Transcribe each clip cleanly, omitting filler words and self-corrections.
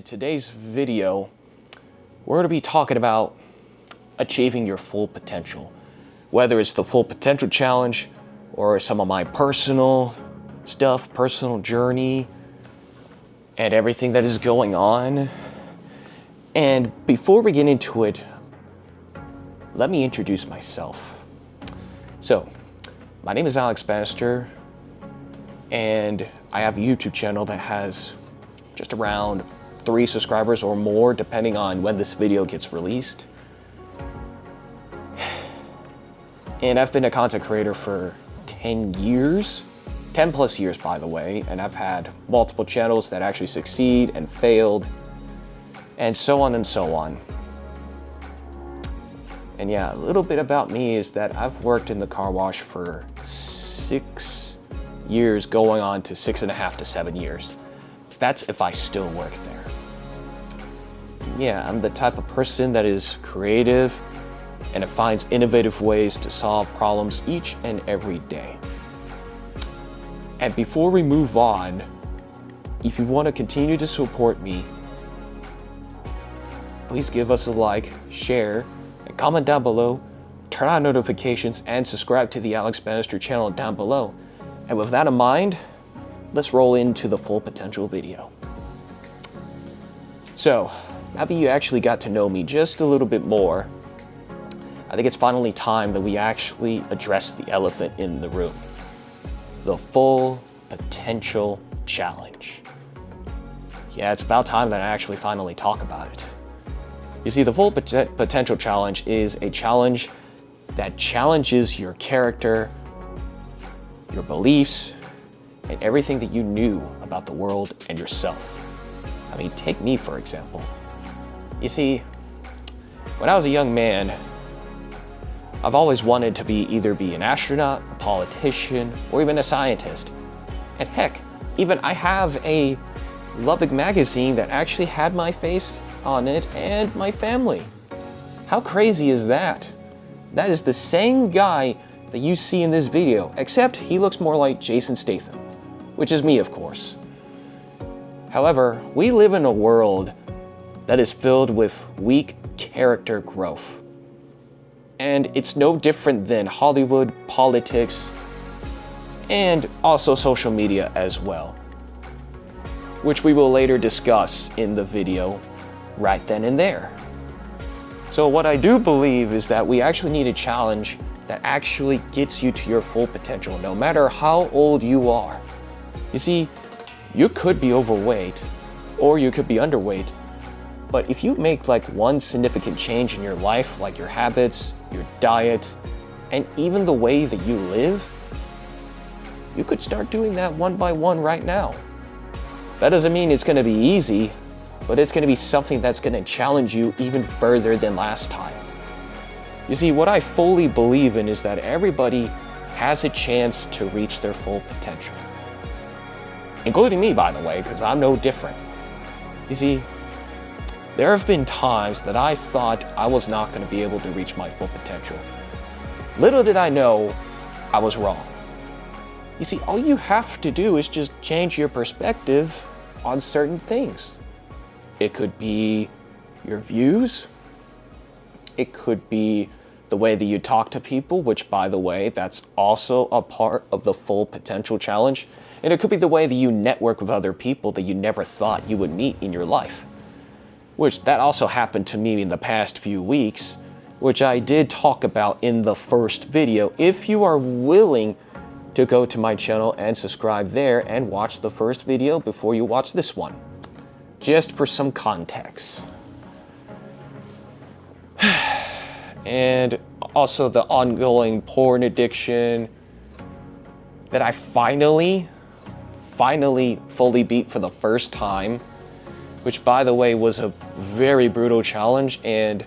today's video, we're going to be talking about achieving your full potential. Whether it's the full potential challenge or some of my personal stuff, personal journey, and everything that is going on. And before we get into it, let me introduce myself. So, my name is Banister, and I have a YouTube channel that has just around 3 subscribers or more, depending on when this video gets released. And I've been a content creator for 10 years, 10 plus years by the way, and I've had multiple channels that actually succeed and failed, and so on and so on. And yeah, a little bit about me is that I've worked in the car wash for 6 years, going on to 6.5 to 7 years. That's if I still work there. Yeah, I'm the type of person that is creative and it finds innovative ways to solve problems each and every day. And before we move on, if you want to continue to support me, please give us a like, share, and comment down below, turn on notifications, and subscribe to the Alex Banister channel down below. And with that in mind, let's roll into the full potential video. So, now that you actually got to know me just a little bit more, I think it's finally time that we actually address the elephant in the room. The full potential challenge. Yeah, it's about time that I actually finally talk about it. You see, the full potential challenge is a challenge that challenges your character, your beliefs, and everything that you knew about the world and yourself. I mean, take me for example. You see, when I was a young man, I've always wanted to either be an astronaut, a politician, or even a scientist. And heck, even I have a Lubbock magazine that actually had my face on it and my family. How crazy is that? That is the same guy that you see in this video, except he looks more like Jason Statham, which is me, of course. However, we live in a world that is filled with weak character growth. And it's no different than Hollywood, politics, and also social media as well, which we will later discuss in the video right then and there. So what I do believe is that we actually need a challenge that actually gets you to your full potential, no matter how old you are. You see, you could be overweight or you could be underweight, but if you make like one significant change in your life, like your habits, your diet, and even the way that you live, you could start doing that one by one right now. That doesn't mean it's going to be easy, but it's going to be something that's going to challenge you even further than last time. You see, what I fully believe in is that everybody has a chance to reach their full potential. Including me, by the way, because I'm no different. You see, there have been times that I thought I was not going to be able to reach my full potential. Little did I know I was wrong. You see, all you have to do is just change your perspective on certain things. It could be your views. It could be the way that you talk to people, which, by the way, that's also a part of the full potential challenge. And it could be the way that you network with other people that you never thought you would meet in your life. Which that also happened to me in the past few weeks, which I did talk about in the first video. If you are willing to go to my channel and subscribe there and watch the first video before you watch this one. Just for some context. And also the ongoing porn addiction that I finally fully beat for the first time, which by the way was a very brutal challenge, and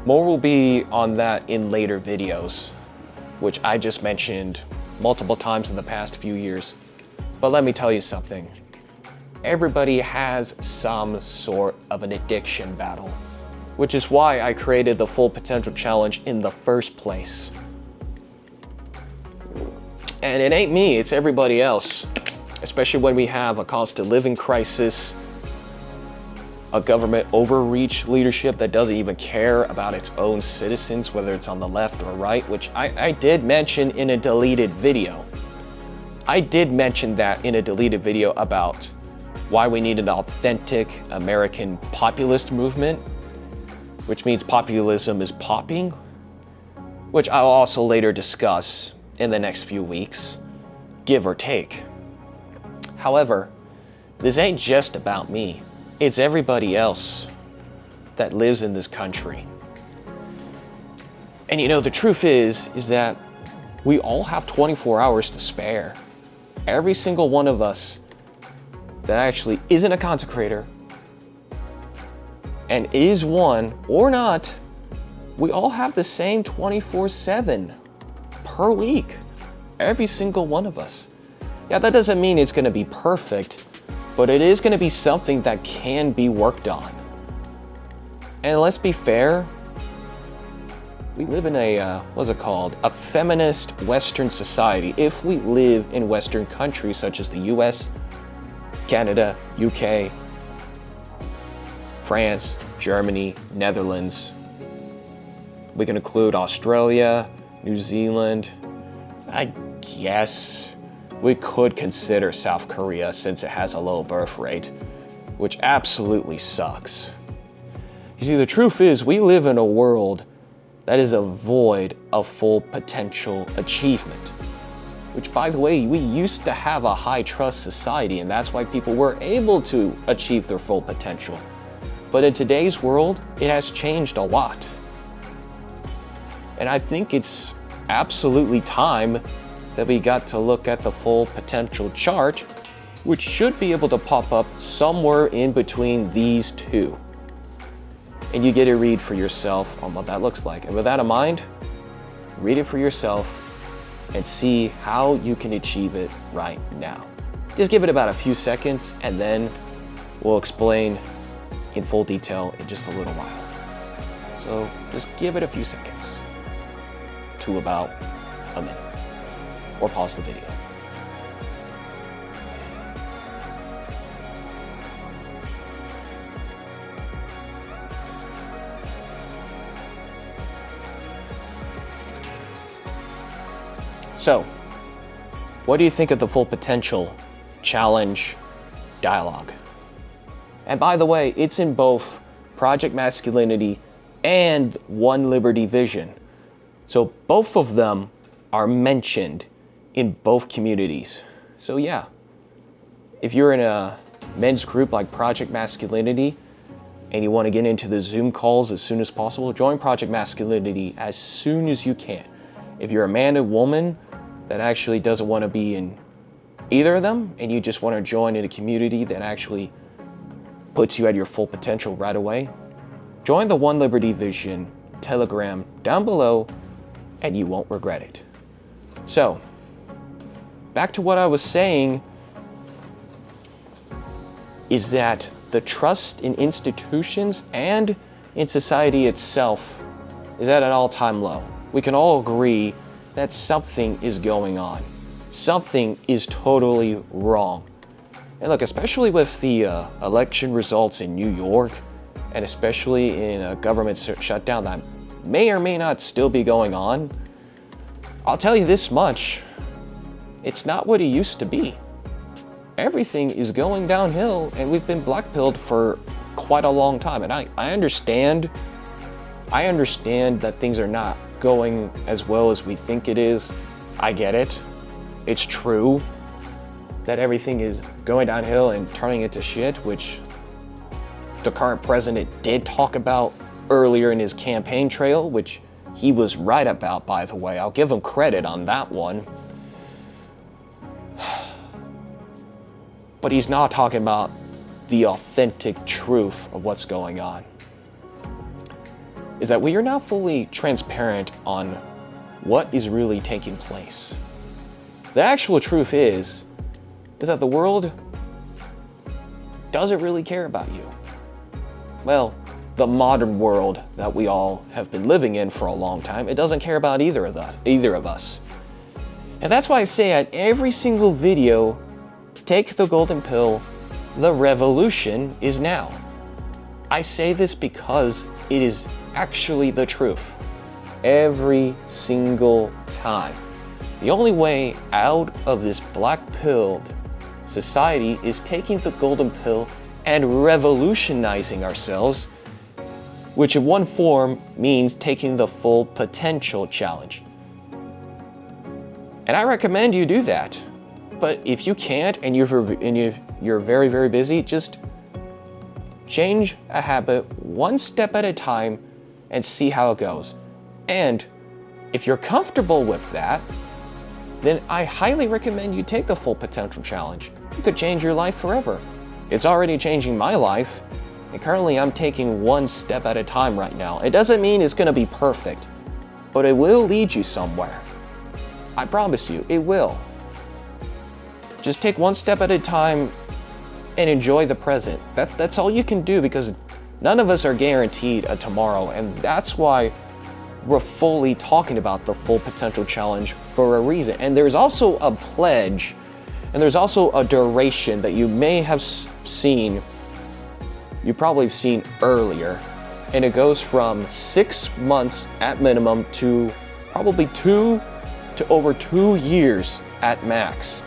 more will be on that in later videos, which I just mentioned multiple times in the past few years. But let me tell you something. Everybody has some sort of an addiction battle, which is why I created the Full Potential Challenge in the first place. And it ain't me, it's everybody else. Especially when we have a cost of living crisis, a government overreach leadership that doesn't even care about its own citizens, whether it's on the left or right, which I did mention in a deleted video. I did mention that in a deleted video about why we need an authentic American populist movement, which means populism is popping, which I'll also later discuss in the next few weeks, give or take. However, this ain't just about me. It's everybody else that lives in this country. And you know, the truth is that we all have 24 hours to spare. Every single one of us that actually isn't a content creator and is one or not, we all have the same 24/7 per week. Every single one of us. Yeah, that doesn't mean it's gonna be perfect, but it is gonna be something that can be worked on. And let's be fair, we live in a, what's it called? A feminist Western society. If we live in Western countries such as the US, Canada, UK, France, Germany, Netherlands, we can include Australia, New Zealand, I guess we could consider South Korea since it has a low birth rate, which absolutely sucks. You see, the truth is we live in a world that is void of full potential achievement, which, by the way, we used to have a high trust society, and that's why people were able to achieve their full potential. But in today's world, it has changed a lot. And I think it's absolutely time that we got to look at the full potential chart, which should be able to pop up somewhere in between these two. And you get to read for yourself on what that looks like. And with that in mind, read it for yourself and see how you can achieve it right now. Just give it about a few seconds and then we'll explain in full detail in just a little while. So just give it a few seconds to about a minute, or pause the video. So, what do you think of the full potential challenge dialogue? And by the way, it's in both Project Masculinity and One Liberty Vision. So both of them are mentioned in both communities. So yeah, if you're in a men's group like Project Masculinity and you want to get into the Zoom calls as soon as possible, join Project Masculinity as soon as you can. If you're a man and woman that actually doesn't want to be in either of them and you just want to join in a community that actually puts you at your full potential right away, join the One Liberty Vision Telegram down below and you won't regret it. So, back to what I was saying is that the trust in institutions and in society itself is at an all-time low. We can all agree that something is going on. Something is totally wrong. And look, especially with the election results in New York, and especially in a government shutdown that may or may not still be going on, I'll tell you this much, it's not what it used to be. Everything is going downhill and we've been blackpilled for quite a long time. And I understand that things are not going as well as we think it is. I get it. It's true that everything is going downhill and turning into shit, which the current president did talk about earlier in his campaign trail, which he was right about, by the way. I'll give him credit on that one. But he's not talking about the authentic truth of what's going on. Is that we are not fully transparent on what is really taking place. The actual truth is that the world doesn't really care about you. Well, the modern world that we all have been living in for a long time, it doesn't care about either of us. And that's why I say at every single video, take the golden pill, the revolution is now. I say this because it is actually the truth. Every single time. The only way out of this black-pilled society is taking the golden pill and revolutionizing ourselves, which in one form means taking the full potential challenge. And I recommend you do that. But if you can't and you're very, very busy, just change a habit one step at a time and see how it goes. And if you're comfortable with that, then I highly recommend you take the full potential challenge. It could change your life forever. It's already changing my life, and currently I'm taking one step at a time right now. It doesn't mean it's gonna be perfect, but it will lead you somewhere. I promise you, it will. Just take one step at a time and enjoy the present. That's all you can do, because none of us are guaranteed a tomorrow, and that's why we're fully talking about the full potential challenge for a reason. And there's also a pledge, and there's also a duration that you may have seen, you probably have seen earlier, and it goes from 6 months at minimum to probably 2 to over 2 years at max.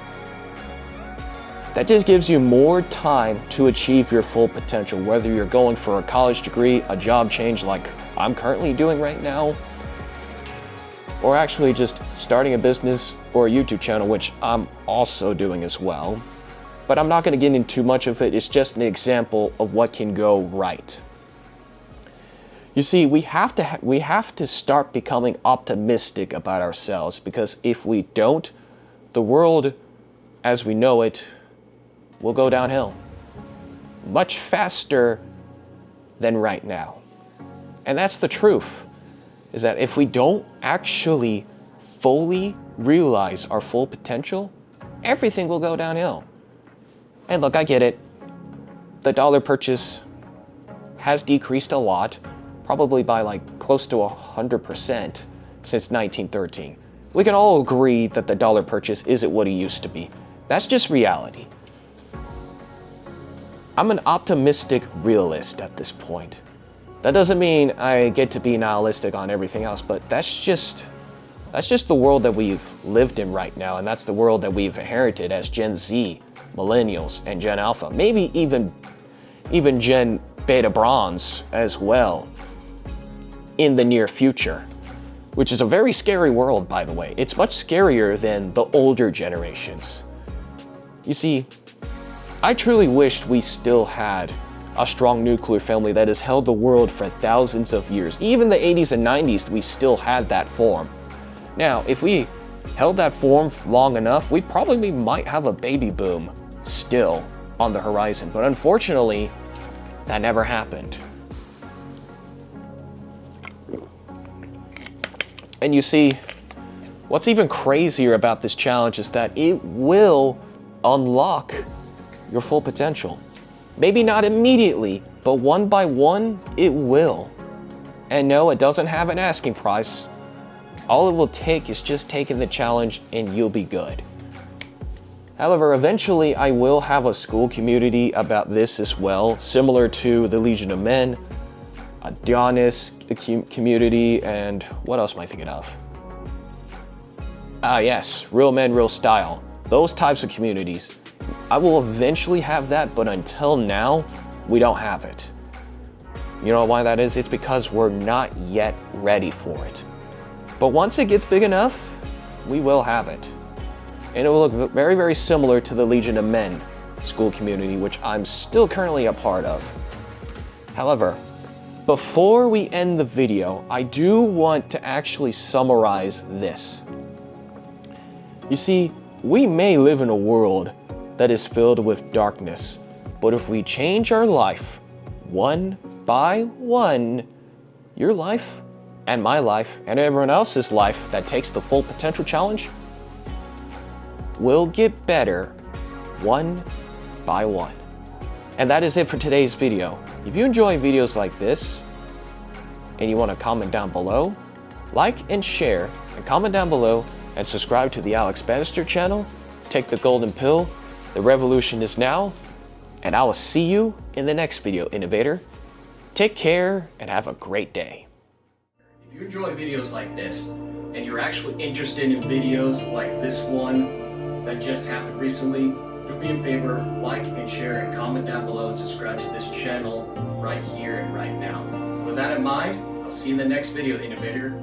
That just gives you more time to achieve your full potential, whether you're going for a college degree, a job change like I'm currently doing right now, or actually just starting a business or a YouTube channel, which I'm also doing as well. But I'm not going to get into too much of it. It's just an example of what can go right. You see, we have to start becoming optimistic about ourselves, because if we don't, the world as we know it will go downhill much faster than right now. And that's the truth, is that if we don't actually fully realize our full potential, everything will go downhill. And look, I get it. The dollar purchase has decreased a lot, probably by like close to 100% since 1913. We can all agree that the dollar purchase isn't what it used to be. That's just reality. I'm an optimistic realist at this point. That doesn't mean I get to be nihilistic on everything else, but that's just the world that we've lived in right now, and that's the world that we've inherited as Gen Z, Millennials, and Gen Alpha. Maybe even Gen Beta Bronze as well in the near future, which is a very scary world, by the way. It's much scarier than the older generations. You see, I truly wished we still had a strong nuclear family that has held the world for thousands of years. Even the 80s and 90s, we still had that form. Now, if we held that form long enough, we probably might have a baby boom still on the horizon. But unfortunately, that never happened. And you see, what's even crazier about this challenge is that it will unlock your full potential. Maybe not immediately, but one by one, it will. And no, it doesn't have an asking price. All it will take is just taking the challenge and you'll be good. However, eventually I will have a school community about this as well, similar to the Legion of Men, Adonis community, and what else am I thinking of? Yes, Real Men, Real Style. Those types of communities. I will eventually have that, but until now, we don't have it. You know why that is? It's because we're not yet ready for it. But once it gets big enough, we will have it. And it will look very, very similar to the Legion of Men school community, which I'm still currently a part of. However, before we end the video, I do want to actually summarize this. You see, we may live in a world that is filled with darkness, but if we change our life one by one, your life and my life and everyone else's life that takes the full potential challenge will get better one by one. And that is it for today's video. If you enjoy videos like this and you want to comment down below, like and share, and comment down below, and subscribe to the Alex Banister channel. Take the golden pill. The revolution is now, and I will see you in the next video, innovator. Take care and have a great day. If you enjoy videos like this, and you're actually interested in videos like this one that just happened recently, do me a favor, like and share and comment down below and subscribe to this channel right here and right now. With that in mind, I'll see you in the next video, Innovator.